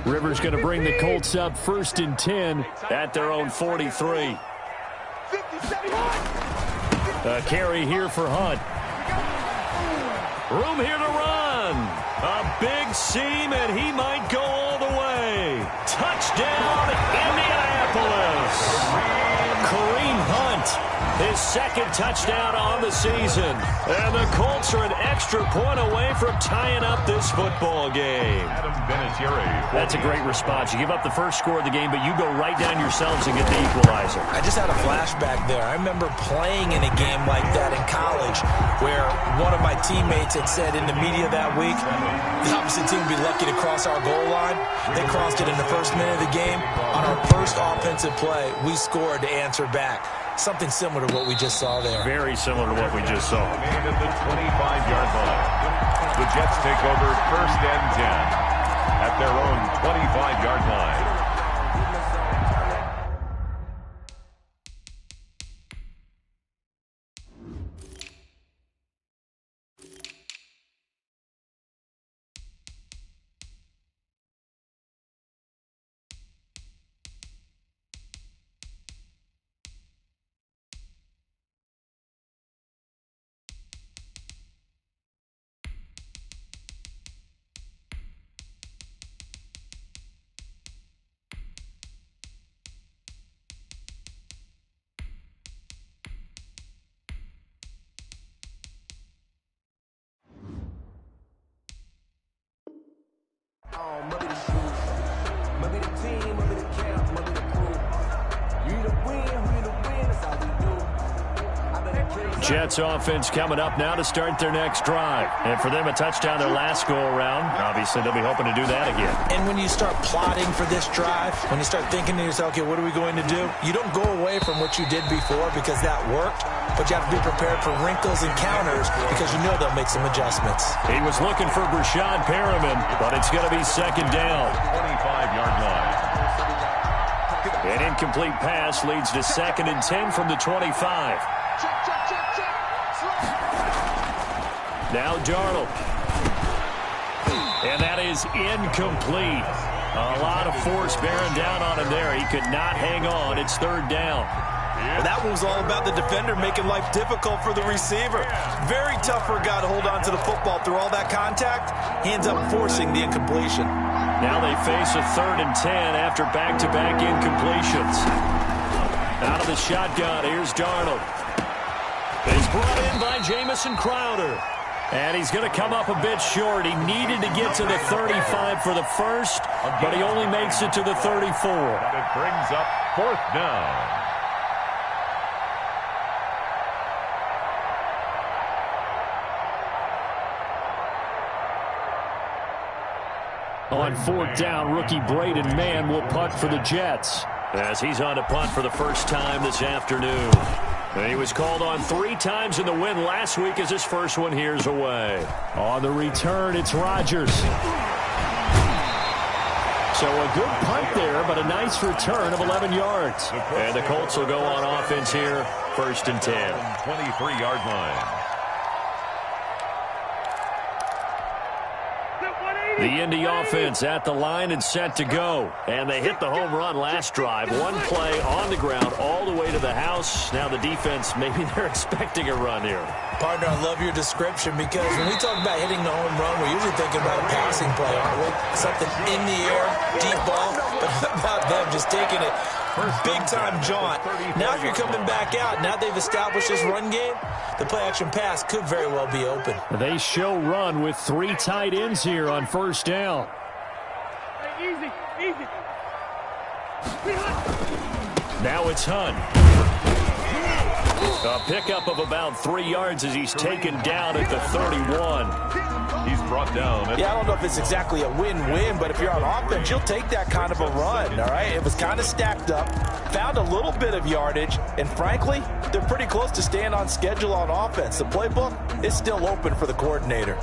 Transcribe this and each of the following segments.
Rivers going to bring the Colts up 1st and 10 at their own 43. A carry here for Hunt. Room here to run. A big seam, and he might go all the way. Touchdown, Indianapolis. Kareem Hunt, his second touchdown on the season. And the Colts are an extra point away from tying up this football game. That's a great response. You give up the first score of the game, but you go right down yourselves and get the equalizer. I just had a flashback there. I remember playing in a game like that in college where one of my teammates had said in the media that week, the opposite team would be lucky to cross our goal line. They crossed it in the first minute of the game. On our first offensive play, we scored to answer back. Something similar to what we just saw there. Very similar to what we just saw. At the 25-yard line. The Jets take over 1st and 10 at their own 25-yard line. Maybe the shoes, maybe the team, maybe the camp, maybe the crew. You the win, that's how we do. Jets offense coming up now to start their next drive. And for them, a touchdown their last go-around. Obviously, they'll be hoping to do that again. And when you start plotting for this drive, when you start thinking to yourself, okay, what are we going to do? You don't go away from what you did before because that worked, but you have to be prepared for wrinkles and counters because you know they'll make some adjustments. He was looking for Brashad Perriman, but it's going to be 2nd down. 25-yard line. An incomplete pass leads to 2nd and 10 from the 25. Now Darnold. And that is incomplete. A lot of force bearing down on him there. He could not hang on. It's 3rd down. Well, that one was all about the defender making life difficult for the receiver. Very tough for a guy to hold on to the football through all that contact. He ends up forcing the incompletion. Now they face a 3rd and 10 after back-to-back incompletions. Out of the shotgun, here's Darnold. He's brought in by Jamison Crowder. And he's going to come up a bit short. He needed to get to the 35 for the first, but he only makes it to the 34. And it brings up 4th down. On 4th down, rookie Braden Mann will punt for the Jets as he's on to punt for the first time this afternoon. He was called on 3 times in the win last week as his first one here's away. On the return, it's Rodgers. So a good punt there, but a nice return of 11 yards. And the Colts will go on offense here, 1st and 10. 23-yard line. The Indy offense at the line and set to go. And they hit the home run last drive. One play on the ground all the way to the house. Now the defense, maybe they're expecting a run here. Partner, I love your description because when we talk about hitting the home run, we're usually thinking about a passing play, aren't we? Something in the air, deep ball. But how about them just taking it big-time jaunt? Now if you're coming back out, now they've established this run game, the play-action pass could very well be open. They show run with 3 tight ends here on 1st down. Hey, easy. Now it's Hunt. A pickup of about 3 yards as he's taken down at the 31. He's brought down. Yeah, I don't know if it's exactly a win-win, but if you're on offense, you'll take that kind of a run, all right? It was kind of stacked up, found a little bit of yardage, and frankly, they're pretty close to staying on schedule on offense. The playbook is still open for the coordinator.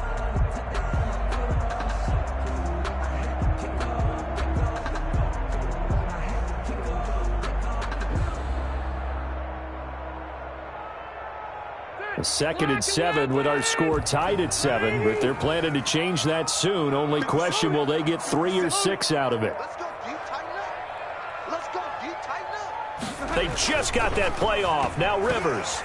2nd and 7 with our score tied at 7, but they're planning to change that soon. Only question, will they get 3 or 6 out of it? Let's go. Do you tighten up? Let's go. Do you tighten up? They just got that play off. Now Rivers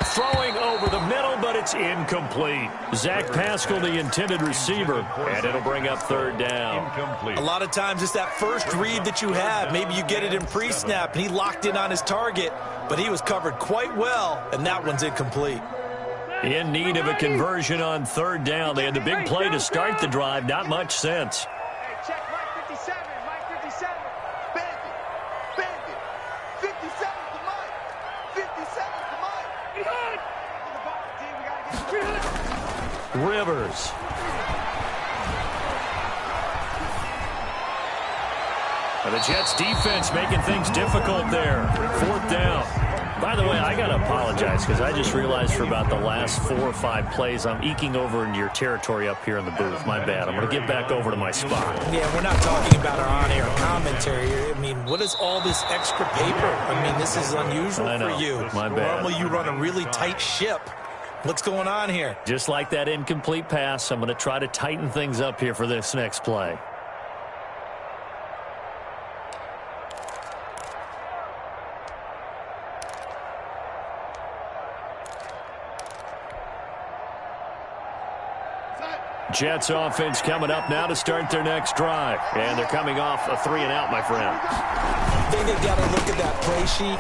throwing over the middle, but it's incomplete. Zach Pascal, the intended receiver, and it'll bring up 3rd down. Incomplete. A lot of times it's that first read that you have. Maybe you get it in pre-snap, and he locked in on his target, but he was covered quite well, and that one's incomplete. In need of a conversion on 3rd down. They had the big play to start the drive. Not much sense. Hey, check Mike 57. Mike 57. Bandit. Bandit. 57 to Mike. 57 to Mike. Good. On the ball, D. We got to get Rivers. And the Jets defense making things difficult there. 4th down. By the way, I got to apologize because I just realized for about the last 4 or 5 plays, I'm eking over into your territory up here in the booth. My bad. I'm going to get back over to my spot. Yeah, we're not talking about our on-air commentary here. I mean, what is all this extra paper? I mean, this is unusual I know. for you. My bad. Normally you run a really tight ship. What's going on here? Just like that incomplete pass, I'm going to try to tighten things up here for this next play. Jets offense coming up now to start their next drive. And they're coming off a 3-and-out, my friend. I think they've got to look at that play sheet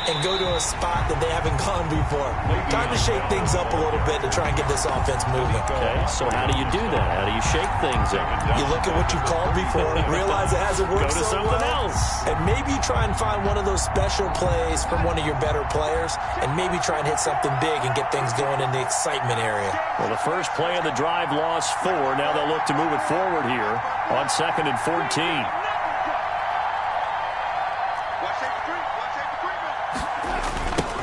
and go to a spot that they haven't gone before. Time to shake things up a little bit to try and get this offense moving. Okay, so how do you do that? How do you shake things up? You look at what you've called before, realize it hasn't worked Go to so something well, else. and maybe try and find one of those special plays from one of your better players, and maybe try and hit something big and get things going in the excitement area. Well, the first play of the drive lost 4. Now they'll look to move it forward here on 2nd and 14.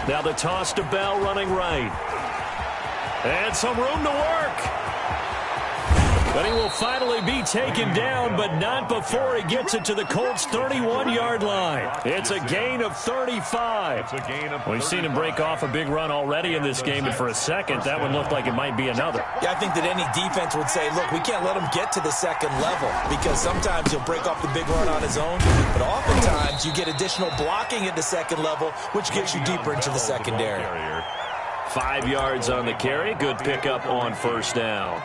Now the toss to Bell running right. And some room to work. But he will finally be taken down, but not before he gets it to the Colts' 31-yard line. It's a gain of 35. It's a gain of We've seen him break off a big run already in this game, and for a second, that one looked like it might be another. Yeah, I think that any defense would say, look, we can't let him get to the second level because sometimes he'll break off the big run on his own, but oftentimes you get additional blocking at the second level, which gets you deeper into the secondary. 5 yards on the carry. Good pickup on 1st down.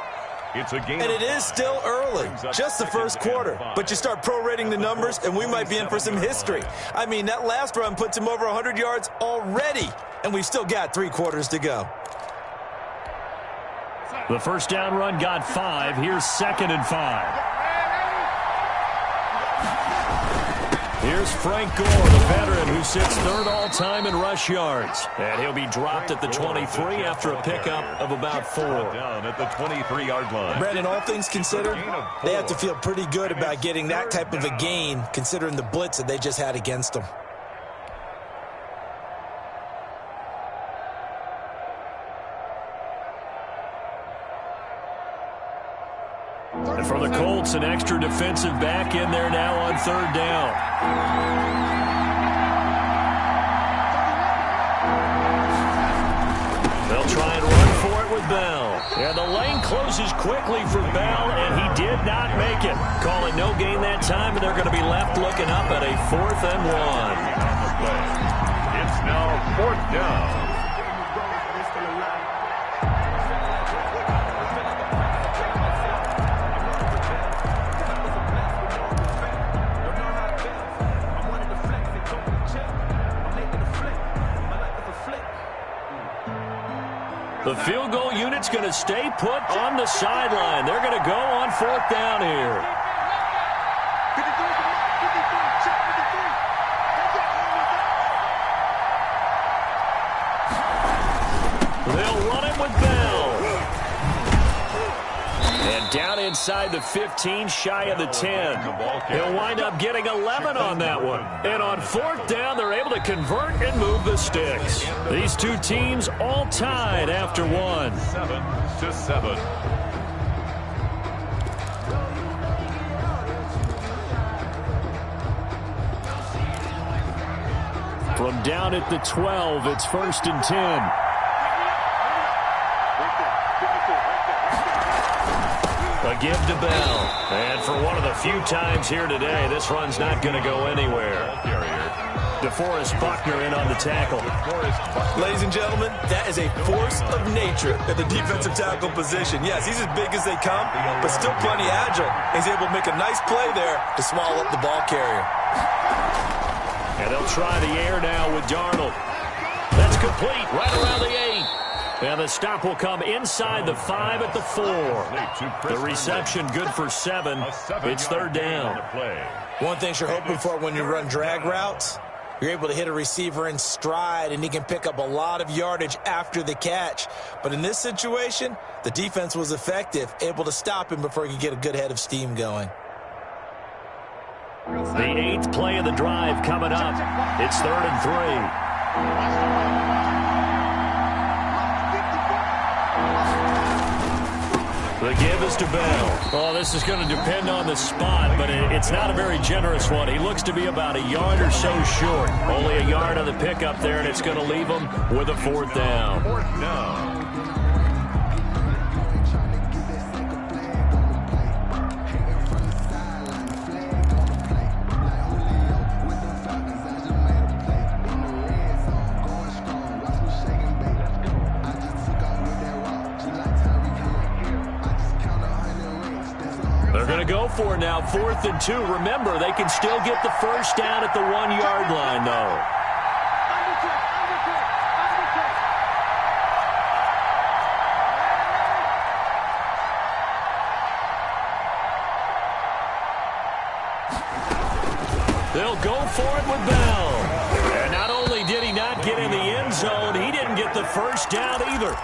It's a gain. And it is still early, just the first quarter. But you start prorating the numbers, and we might be in for some history. I mean, that last run puts him over 100 yards already, and we've still got 3 quarters to go. The first down run got 5. Here's 2nd and 5. Here's Frank Gore, the veteran who sits 3rd all-time in rush yards. And he'll be dropped at the 23 after a pickup of about 4. Down at the 23-yard line. Brandon, all things considered, they have to feel pretty good about getting that type of a gain, considering the blitz that they just had against them. And for the Colts, an extra defensive back in there now on 3rd down. They'll try and run for it with Bell. And the lane closes quickly for Bell, and he did not make it. Call it no gain that time, and they're going to be left looking up at a 4th and 1. It's now 4th down. The field goal unit's going to stay put on the sideline. They're going to go on 4th down here. They'll run it with Bell. And down inside the 15, shy of the 10. He'll wind up getting 11 on that one. And on 4th down, they're able to convert and move the sticks. These two teams all tied after 1. 7-7. From down at the 12, it's 1st and 10. A give to Bell. And for one of the few times here today, this run's not going to go anywhere. DeForest Buckner in on the tackle. Ladies and gentlemen, that is a force of nature at the defensive tackle position. Yes, he's as big as they come, but still plenty agile. He's able to make a nice play there to swallow up the ball carrier. And they'll try the air now with Darnold. That's complete right around the 8. And the stop will come inside the 5 at the 4. The reception good for 7. It's third down. One thing you're hoping for when you run drag routes, you're able to hit a receiver in stride, and he can pick up a lot of yardage after the catch. But in this situation, the defense was effective, able to stop him before he could get a good head of steam going. The 8th play of the drive coming up. It's 3rd and 3. The give is to Bell. Oh, this is going to depend on the spot, but it's not a very generous one. He looks to be about a yard or so short. Only a yard on the pickup there, and it's going to leave him with a 4th down. 4th down. Go for it now, 4th and 2. Remember, they can still get the first down at the 1-yard line, though. They'll go for it with Bell. And not only did he not get in the end zone, he didn't get the first down either.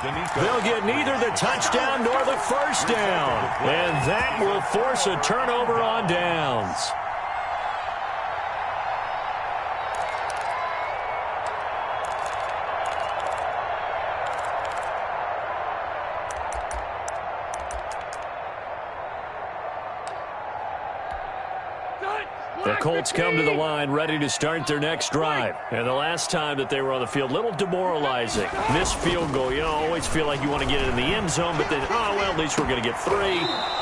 They'll get neither the touchdown nor the first down. And that will force a turnover on downs. The Colts come to the line ready to start their next drive. And the last time that they were on the field, a little demoralizing. Missed field goal. You always feel like you want to get it in the end zone, but then, oh, well, at least we're going to get 3.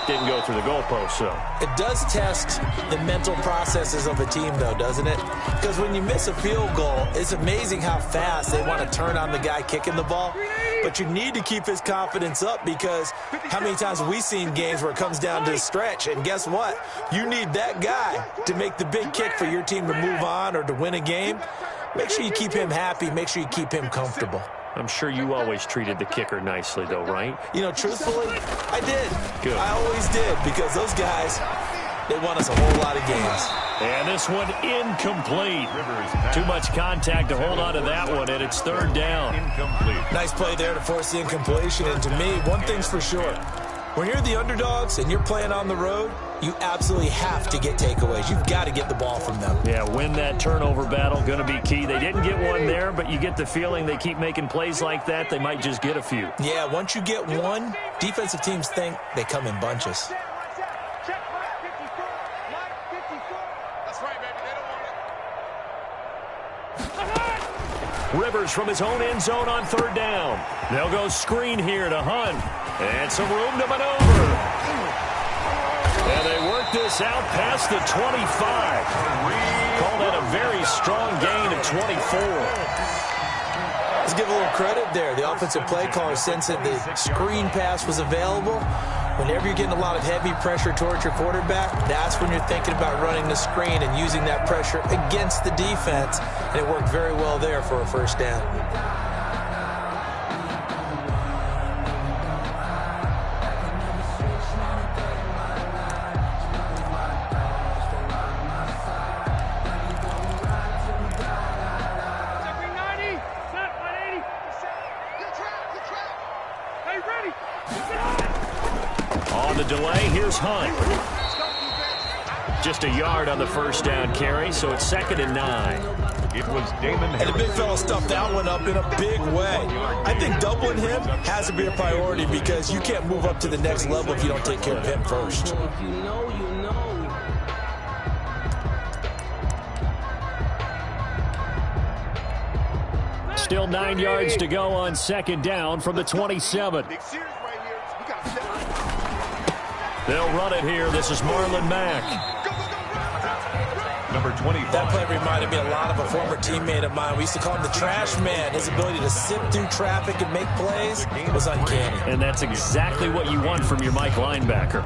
Didn't go through the goalpost, so. It does test the mental processes of a team, though, doesn't it? Because when you miss a field goal, it's amazing how fast they want to turn on the guy kicking the ball. But you need to keep his confidence up, because how many times have we seen games where it comes down to a stretch, and guess what? You need that guy to make the big kick for your team to move on or to win a game. Make sure you keep him happy. Make sure you keep him comfortable. I'm sure you always treated the kicker nicely, though, right? You know, truthfully, I did. Good. I always did, because those guys, they won us a whole lot of games. And this one incomplete. Too much contact to hold on to that one, and it's 3rd down. Nice play there to force the incompletion. And to me, one thing's for sure. When you're the underdogs and you're playing on the road, you absolutely have to get takeaways. You've got to get the ball from them. Yeah, win that turnover battle, going to be key. They didn't get one there, but you get the feeling they keep making plays like that, they might just get a few. Yeah, once you get one, defensive teams think they come in bunches. Check Mike 54. Mike 54. That's right, baby. They don't want it. Rivers from his own end zone on 3rd down. They'll go screen here to Hunt. And some room to maneuver. And they work this out past the 25. Call that a very strong gain of 24. Let's give a little credit there. The offensive play caller sensed that the screen pass was available. Whenever you're getting a lot of heavy pressure towards your quarterback, that's when you're thinking about running the screen and using that pressure against the defense. And it worked very well there for a first down. Delay. Here's Hunt. Just a yard on the first down carry, so it's 2nd and 9. It was Damon Harris. And the big fella stuffed that one up in a big way. I think doubling him has to be a priority, because you can't move up to the next level if you don't take care of him first. Still 9 yards to go on 2nd down from the 27. They'll run it here. This is Marlon Mack. Number 25. That play reminded me a lot of a former teammate of mine. We used to call him the trash man. His ability to sift through traffic and make plays was uncanny. And that's exactly what you want from your Mike linebacker.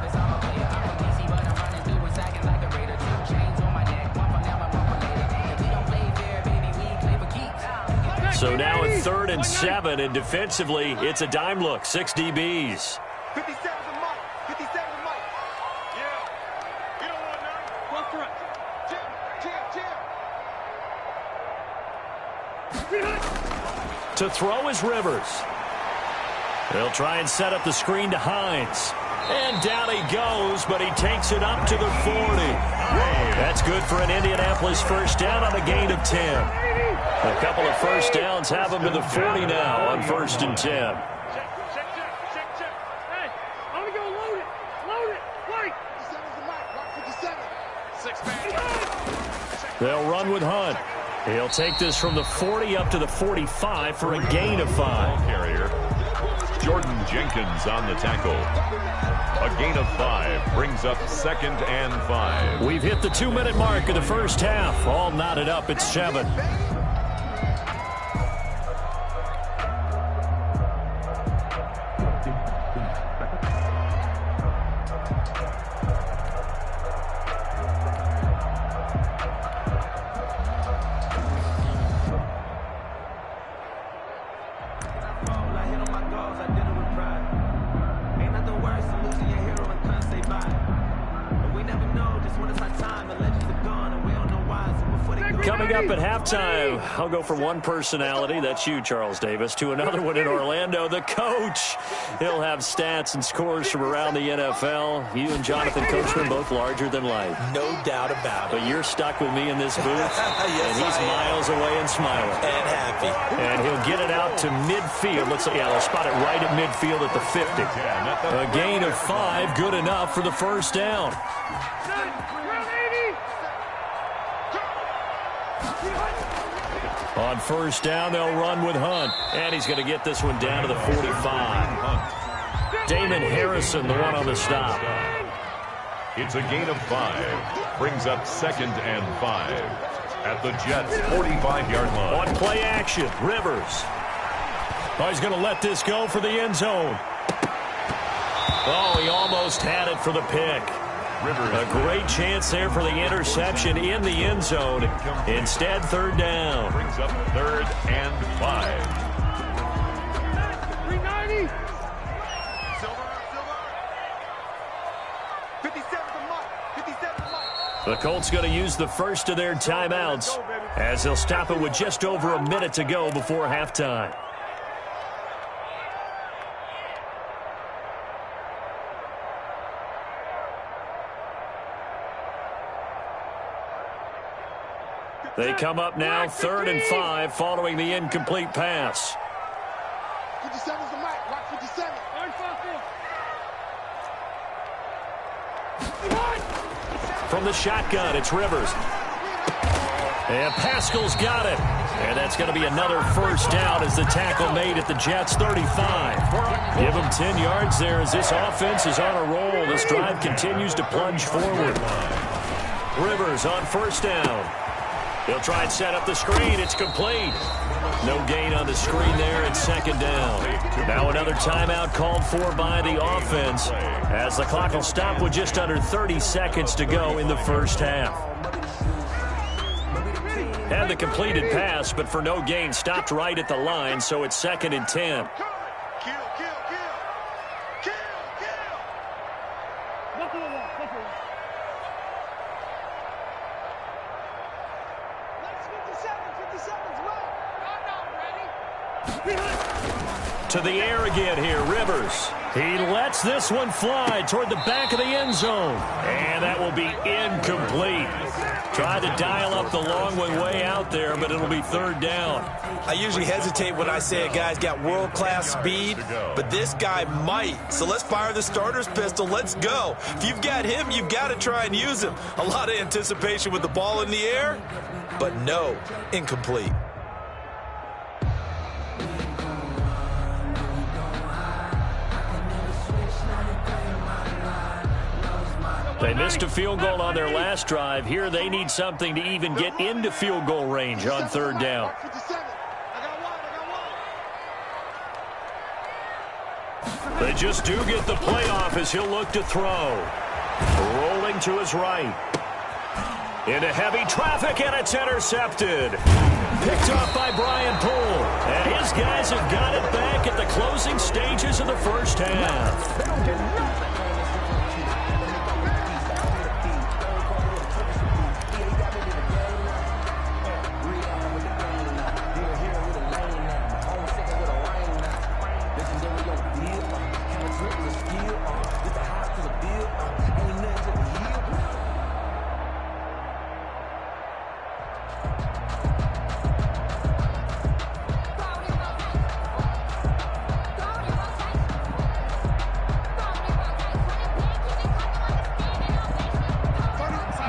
So now a 3rd and 7, and defensively, it's a dime look. 6 DBs. 57's a Mike. 57's a Mike. Yeah. You don't want none. Go front. Jam. To throw is Rivers. They'll try and set up the screen to Hines. And down he goes, but he takes it up to the 40. That's good for an Indianapolis first down on a gain of 10. A couple of first downs have them to the 40 now on 1st and 10. Check. Hey, I'm going to go load it. Load it. Wait. 57's a Mike. Rock 57. 6 man. They'll run with Hunt. He'll take this from the 40 up to the 45 for a gain of 5. Carrier. Jordan Jenkins on the tackle. A gain of 5 brings up 2nd and 5. We've hit the 2-minute mark of the first half. All knotted up at 7. Coming up at halftime, I'll go from one personality, that's you, Charles Davis, to another one in Orlando, the coach. He'll have stats and scores from around the NFL. You and Jonathan Coachman both larger than life. No doubt about it. But you're stuck with me in this booth, Yes, and he's miles away and smiling. And happy. And he'll get it out to midfield. They'll spot it right at midfield at the 50. A gain of 5, good enough for the first down. On first down, they'll run with Hunt. And he's going to get this one down to the 45. Damon Harrison, the one on the stop. It's a gain of 5. Brings up 2nd and 5. At the Jets' 45-yard line. On play action, Rivers. Oh, he's going to let this go for the end zone. Oh, he almost had it for the pick. A great chance there for the interception in the end zone. Instead, 3rd down. Brings up 3rd and 5. 390. Silver. 57's a Mike. 57's a Mike. The Colts going to use the first of their timeouts as they'll stop it with just over a minute to go before halftime. They come up now, 3rd and 5, following the incomplete pass. 57's the Mike. Rock 57. From the shotgun, it's Rivers. And Pascal's got it. And that's going to be another first down as the tackle made at the Jets' 35. Give them 10 yards there as this offense is on a roll. This drive continues to plunge forward. Rivers on first down. He'll try and set up the screen. It's complete. No gain on the screen there at 2nd down. Now another timeout called for by the offense as the clock will stop with just under 30 seconds to go in the first half. Had the completed pass, but for no gain, stopped right at the line, so it's 2nd and 10. To the air again here, Rivers. He lets this one fly toward the back of the end zone. And that will be incomplete. Tried to dial up the long one way out there, but it'll be 3rd down. I usually hesitate when I say a guy's got world-class speed, but this guy might. So let's fire the starter's pistol. Let's go. If you've got him, you've got to try and use him. A lot of anticipation with the ball in the air, but no, incomplete. They missed a field goal on their last drive. Here they need something to even get into field goal range on third down. They just do get the playoff as he'll look to throw. Rolling to his right. Into heavy traffic, and it's intercepted. Picked off by Brian Poole. And his guys have got it back at the closing stages of the first half.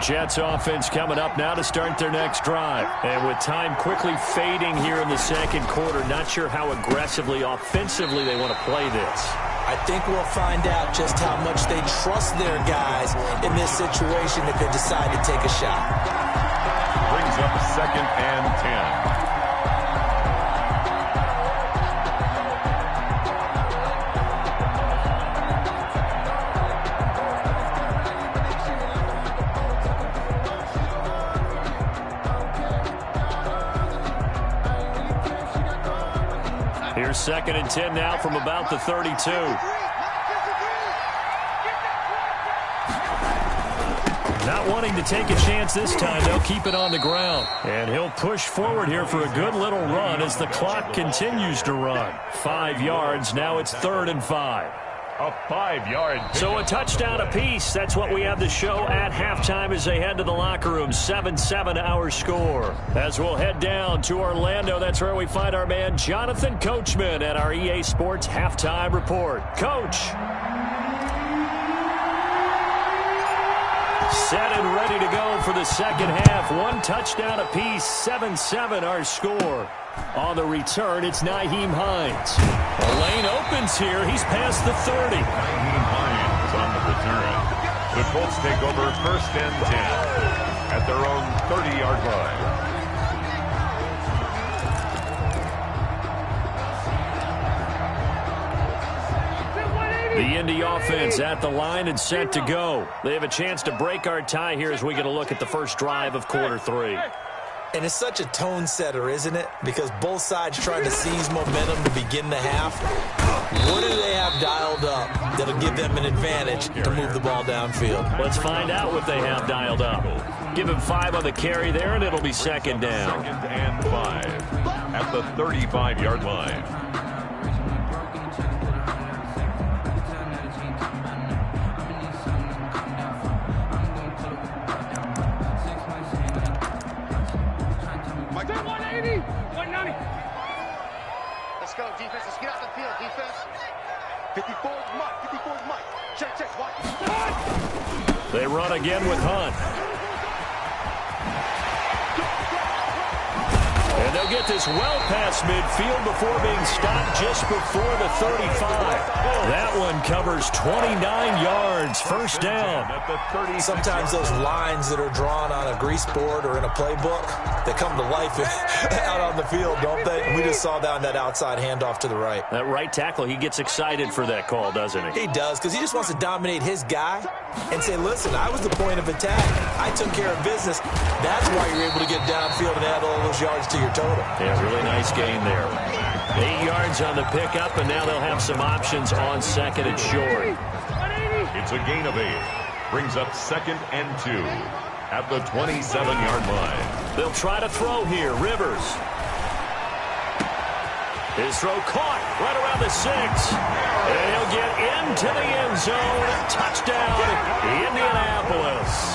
Jets offense coming up now to start their next drive. And with time quickly fading here in the second quarter, not sure how aggressively, offensively they want to play this. I think we'll find out just how much they trust their guys in this situation if they decide to take a shot. Brings up 2nd and 10. Here's 2nd and 10 now from about the 32. Not wanting to take a chance this time, they'll keep it on the ground. And he'll push forward here for a good little run as the clock continues to run. 5 yards, now it's 3rd and 5. A 5-yard. So a touchdown apiece. That's what we have to show at halftime as they head to the locker room. 7-7 our score. As we'll head down to Orlando, that's where we find our man Jonathan Coachman at our EA Sports Halftime Report. Coach. Set and ready to go for the second half. 1 touchdown apiece. 7-7 our score. On the return, it's Nyheim Hines. The lane opens here. He's past the 30. Nyheim Hines on the return. The Colts take over 1st and 10 at their own 30-yard line. The Indy offense at the line and set to go. They have a chance to break our tie here as we get a look at the first drive of quarter 3. And it's such a tone setter, isn't it? Because both sides trying to seize momentum to begin the half. What do they have dialed up that'll give them an advantage to move the ball downfield? Let's find out what they have dialed up. Give him 5 on the carry there, and it'll be 2nd down. 2nd and 5 at the 35-yard line. Go, defense. Let's get out the field, defense. 54's Mike. 54's Mike. Check. Watch. They run again with Hunt. And they'll get this well past midfield before being stopped just before the 35. That one covers 29 yards. First down. Sometimes those lines that are drawn on a grease board or in a playbook, they come to life out on the field, don't they? And we just saw down that outside handoff to the right. That right tackle, he gets excited for that call, doesn't he? He does, because he just wants to dominate his guy and say, listen, I was the point of attack. I took care of business. That's why you're able to get downfield and add all those yards to your total. Yeah, really nice gain there. 8 yards on the pickup, and now they'll have some options on 2nd and short. It's a gain of 8. Brings up 2nd and 2 at the 27-yard line. They'll try to throw here. Rivers. His throw caught right around the 6. And he'll get into the end zone. Touchdown, Indianapolis.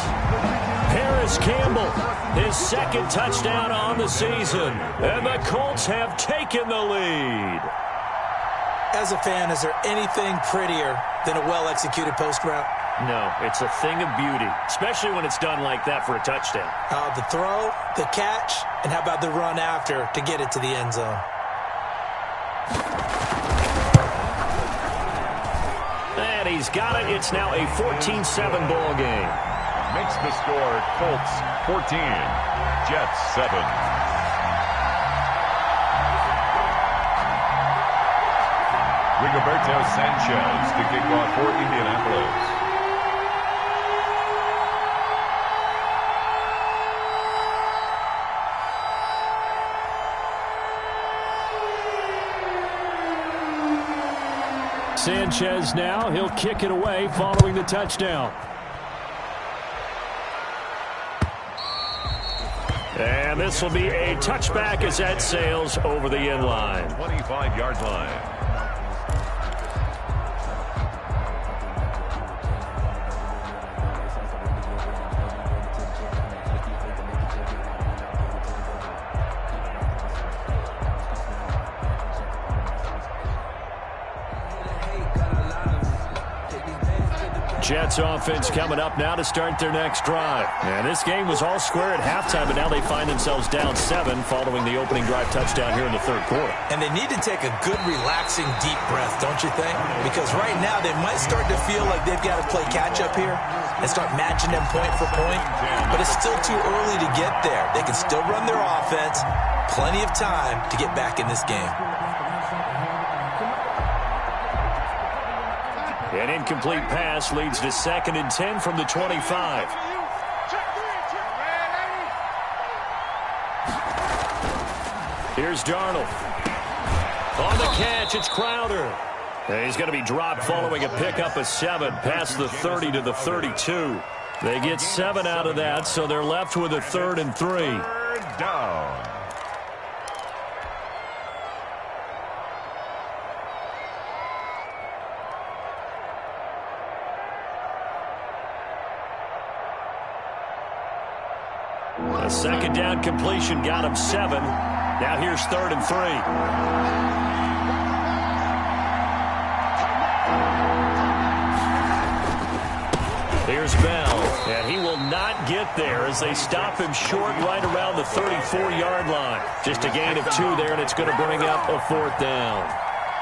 Paris Campbell, his 2nd touchdown on the season. And the Colts have taken the lead. As a fan, is there anything prettier than a well-executed post route? No, it's a thing of beauty, especially when it's done like that for a touchdown. The throw, the catch, and how about the run after to get it to the end zone? And he's got it. It's now a 14-7 ball game. Makes the score Colts 14, Jets 7. Rigoberto Sanchez to kick off for Indianapolis. Sanchez now, he'll kick it away following the touchdown. And this will be a touchback as that sails over the end line. 25-yard line. Jets offense coming up now to start their next drive. And this game was all square at halftime, but now they find themselves down 7 following the opening drive touchdown here in the third quarter. And they need to take a good, relaxing, deep breath, don't you think? Because right now they might start to feel like they've got to play catch-up here and start matching them point for point. But it's still too early to get there. They can still run their offense. Plenty of time to get back in this game. An incomplete pass leads to 2nd and 10 from the 25. Here's Darnold. On the catch, it's Crowder. And he's going to be dropped following a pickup of 7 past the 30 to the 32. They get 7 out of that, so they're left with a 3rd and 3. Third down. A 2nd down completion got him 7. Now here's 3rd and 3. Here's Bell, and he will not get there as they stop him short right around the 34-yard line. Just a gain of 2 there, and it's going to bring up a 4th down.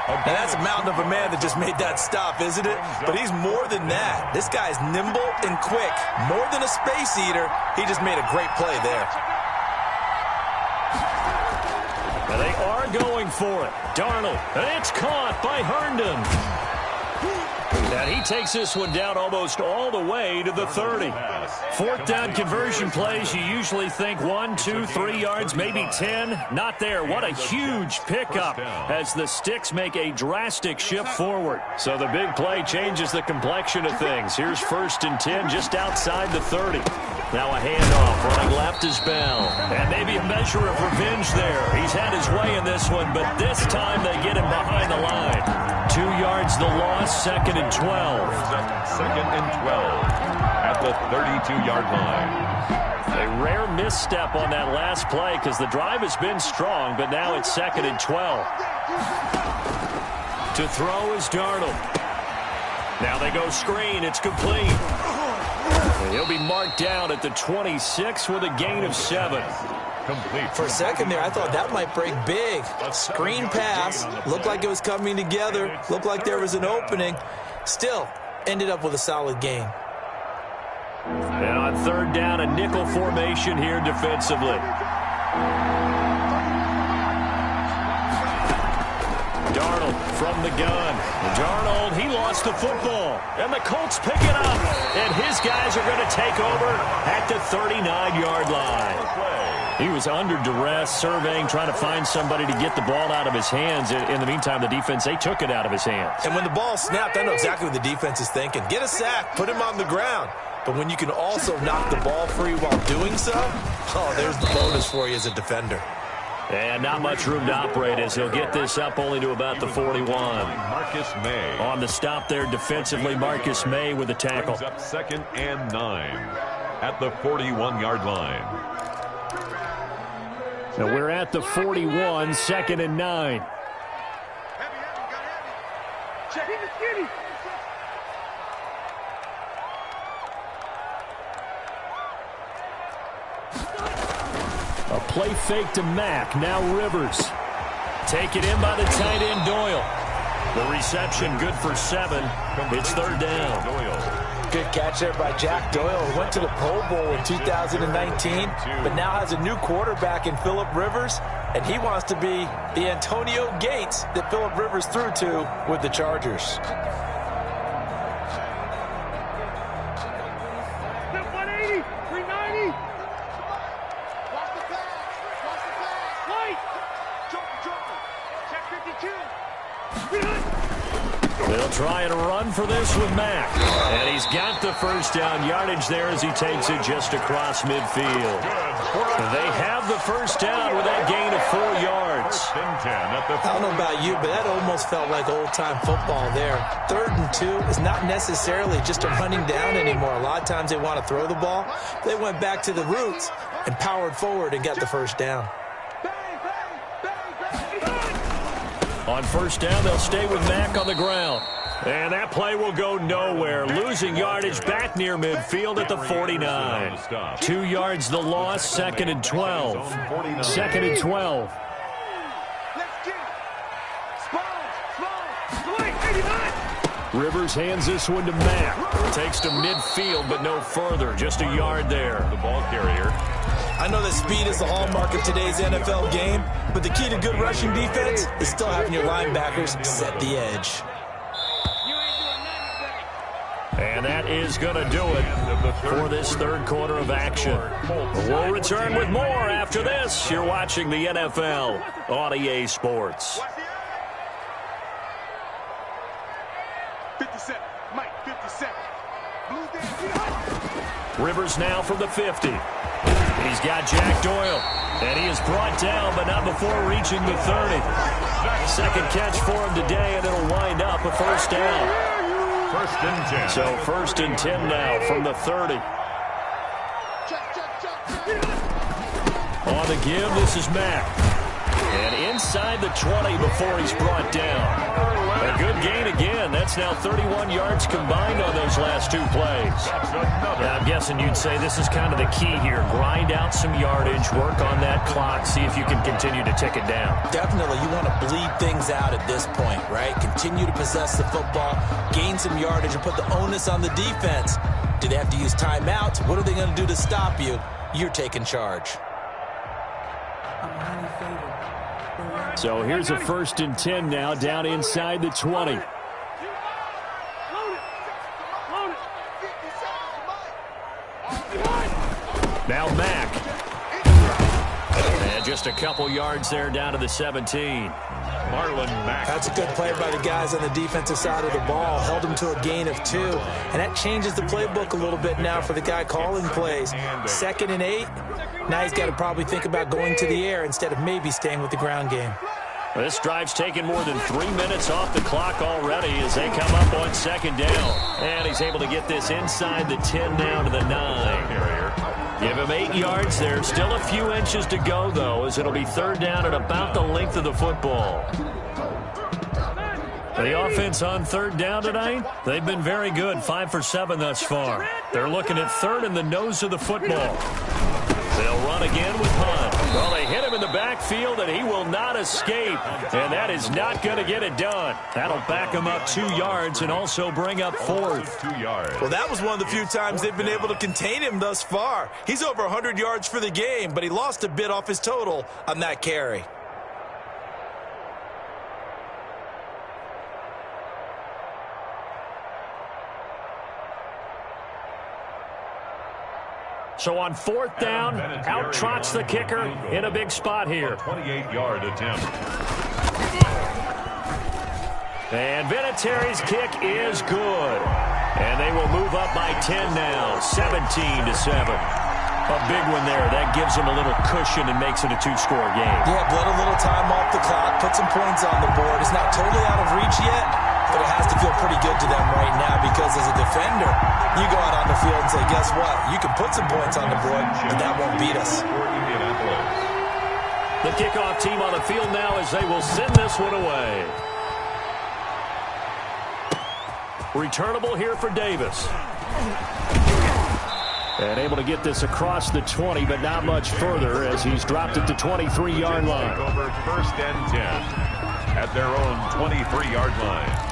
And that's a mountain of a man that just made that stop, isn't it? But he's more than that. This guy's nimble and quick. More than a space eater, he just made a great play there. And they are going for it. Darnold, and it's caught by Herndon. And he takes this one down almost all the way to the 30. 4th down conversion plays, you usually think 1, 2, 3 yards, maybe 10. Not there. What a huge pickup as the sticks make a drastic shift forward. So the big play changes the complexion of things. Here's 1st and 10 just outside the 30. Now a handoff. Running left is Bell. And maybe a measure of revenge there. He's had his way in this one, but this time they get him behind the line. 2 yards the loss, 2nd and 12. 2nd and 12 at the 32-yard line. A rare misstep on that last play because the drive has been strong, but now it's 2nd and 12. To throw is Darnold. Now they go screen. It's complete. And he'll be marked down at the 26 with a gain of 7. Complete. For a second there, I thought that might break big. Screen pass. Looked like it was coming together. Looked like there was an opening. Still, ended up with a solid gain. And on 3rd down, a nickel formation here defensively. Darnold from the gun. Darnold, he lost the football. And the Colts pick it up. And his guys are going to take over at the 39-yard line. He was under duress, surveying, trying to find somebody to get the ball out of his hands. In the meantime, the defense, they took it out of his hands. And when the ball snapped, I know exactly what the defense is thinking. Get a sack, put him on the ground. But when you can also knock the ball free while doing so, oh, there's the bonus for you as a defender. And not much room to operate as he'll get this up only to about the 41. Marcus May. On the stop there defensively, Marcus May with the tackle. Brings up 2nd and 9 at the 41-yard line. So we're at the 41, 2nd and 9. A play fake to Mack. Now Rivers. Taken in by the tight end Doyle. The reception good for 7. It's third down. Good catch there by Jack Doyle, who went to the Pro Bowl in 2019, but now has a new quarterback in Phillip Rivers, and he wants to be the Antonio Gates that Phillip Rivers threw to with the Chargers. 180, 390. Watch the pass. Watch the pass. Wait. Check 52. They'll try and run for this with Mack. And he's got the first down yardage there as he takes it just across midfield. They have the first down with that gain of 4 yards. I don't know about you, but that almost felt like old-time football there. 3rd and 2 is not necessarily just a running down anymore. A lot of times they want to throw the ball. They went back to the roots and powered forward and got the first down. On first down, they'll stay with Mack on the ground. And that play will go nowhere. Losing yardage back near midfield at the 49. 2 yards the loss, 2nd and 12. 2nd and 12. Rivers hands this one to Mack. Takes to midfield, but no further. Just a yard there. The ball carrier. I know that speed is the hallmark of today's NFL game, but the key to good rushing defense is still having your linebackers set the edge. And that is going to do it for this third quarter of action. We'll return with more after this. You're watching the NFL on EA Sports. 57. Mike, 57. Rivers now from the 50. He's got Jack Doyle. And he is brought down, but not before reaching the 30. Second catch for him today, and it'll wind up a first down. 1st and 10. So 1st and 10 now from the 30. On the give, this is Mack. And inside the 20 before he's brought down. A good gain again. That's now 31 yards combined on those last 2 plays. Yeah, I'm guessing you'd say this is kind of the key here. Grind out some yardage, work on that clock, see if you can continue to tick it down. Definitely, you want to bleed things out at this point, right? Continue to possess the football, gain some yardage, and put the onus on the defense. Do they have to use timeouts? What are they going to do to stop you? You're taking charge. So here's a 1st and 10 now, down inside the 20. Now Mack. And just a couple yards there down to the 17. Marlon Mack. That's a good play by the guys on the defensive side of the ball. Held him to a gain of 2. And that changes the playbook a little bit now for the guy calling plays. 2nd and 8. Now he's got to probably think about going to the air instead of maybe staying with the ground game. This drive's taken more than 3 minutes off the clock already as they come up on 2nd down. And he's able to get this inside the 10 down to the 9. Give him 8 yards there. Still a few inches to go, though, as it'll be 3rd down at about the length of the football. The offense on 3rd down tonight, they've been very good, 5 for 7 thus far. They're looking at 3rd in the nose of the football. They'll run again with Hunt. Well, they hit him in the backfield, and he will not escape. And that is not going to get it done. That'll back him up 2 yards and also bring up 4th. 2 yards. Well, that was one of the few times they've been able to contain him thus far. He's over 100 yards for the game, but he lost a bit off his total on that carry. So on 4th down, out trots the kicker in a big spot here. 28-yard attempt. And Vinatieri's kick is good. And they will move up by 10 now, 17-7. A big one there. That gives them a little cushion and makes it a 2-score game. Yeah, bled a little time off the clock, put some points on the board. It's not totally out of reach yet, but it has to feel pretty good to them right now because as a defender, you go out on the field and say, guess what? You can put some points on the board, but that won't beat us. The kickoff team on the field now as they will send this one away. Returnable here for Davis. And able to get this across the 20, but not much further as he's dropped it to 23-yard line. Over 1st and 10. at their own 23-yard line.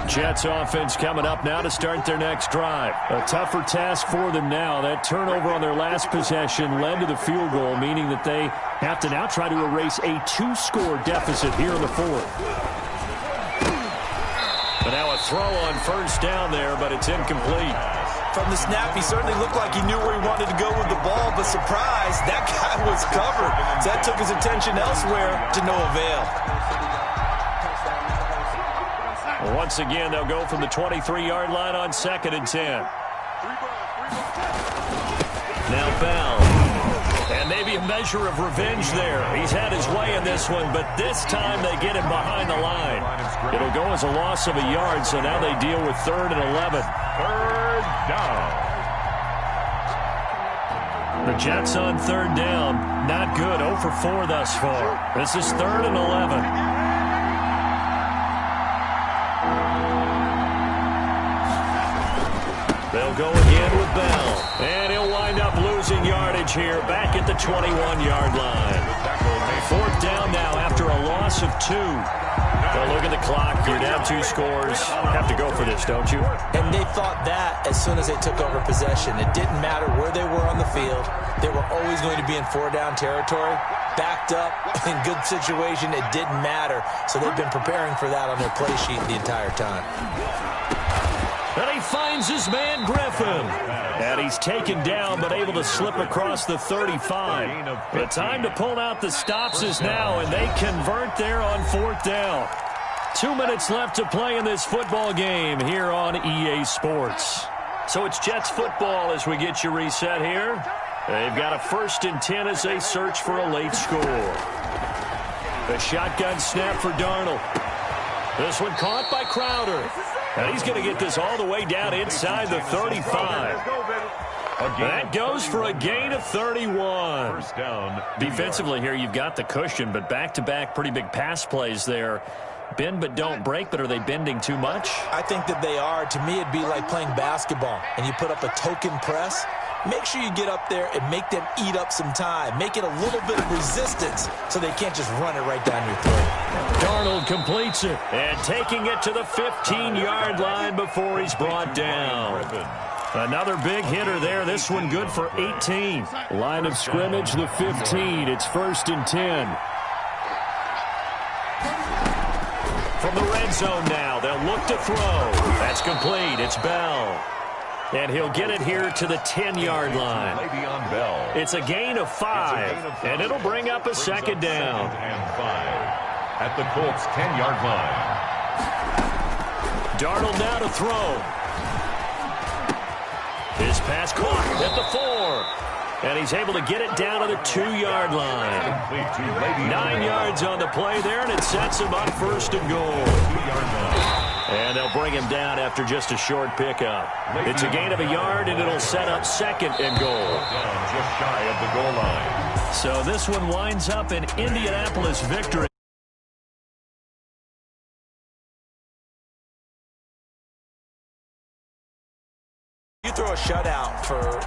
Jets offense coming up now to start their next drive. A tougher task for them now. That turnover on their last possession led to the field goal, meaning that they have to now try to erase a 2-score deficit here in the fourth. But now a throw on first down there, but it's incomplete. From the snap, he certainly looked like he knew where he wanted to go with the ball, but surprise, that guy was covered. So that took his attention elsewhere to no avail. Once again, they'll go from the 23-yard line on 2nd and 10. Now Bell. And maybe a measure of revenge there. He's had his way in this one, but this time they get him behind the line. It'll go as a loss of a yard, so now they deal with 3rd and 11. 3rd down. The Jets on 3rd down. Not good. 0 for 4 thus far. This is 3rd and 11. They'll go again with Bell. And he'll wind up losing yardage here back at the 21-yard line. 4th down now after a loss of 2. Well, look at the clock. You're down 2 scores. Have to go for this, don't you? And they thought that as soon as they took over possession. It didn't matter where they were on the field. They were always going to be in 4-down territory. Backed up, in good situation, it didn't matter. So they've been preparing for that on their play sheet the entire time. And he finds his man Griffin. And he's taken down but able to slip across the 35. The time to pull out the stops is now, and they convert there on 4th down. 2 minutes left to play in this football game here on EA Sports. So it's Jets football as we get you reset here. They've got a 1st and 10 as they search for a late score. The shotgun snap for Darnold. This one caught by Crowder. And he's going to get this all the way down inside the 35. That goes for a gain of 31. First down. Defensively here, you've got the cushion, but back-to-back pretty big pass plays there. Bend but don't break, but are they bending too much? I think that they are. To me, it'd be like playing basketball, and you put up a token press. Make sure you get up there and make them eat up some time. Make it a little bit of resistance so they can't just run it right down your throat. Darnold completes it and taking it to the 15-yard line before he's brought down. Another big hitter there. This one good for 18. Line of scrimmage, the 15. It's 1st and 10. From the red zone now, they'll look to throw. That's complete. It's Bell. And he'll get it here to the 10-yard line. Le'Veon Bell. It's a gain of 5, and it'll bring up a 2nd down. And 5 at the Colts' 10-yard line. Darnold now to throw. His pass caught at the 4. And he's able to get it down to the 2-yard line. 9 yards on the play there, and it sets him up 1st and goal. 2-yard line. And they'll bring him down after just a short pickup. It's a gain of a yard, and it'll set up 2nd and goal. Down just shy of the goal line. So this one winds up an Indianapolis victory. You throw a shutout for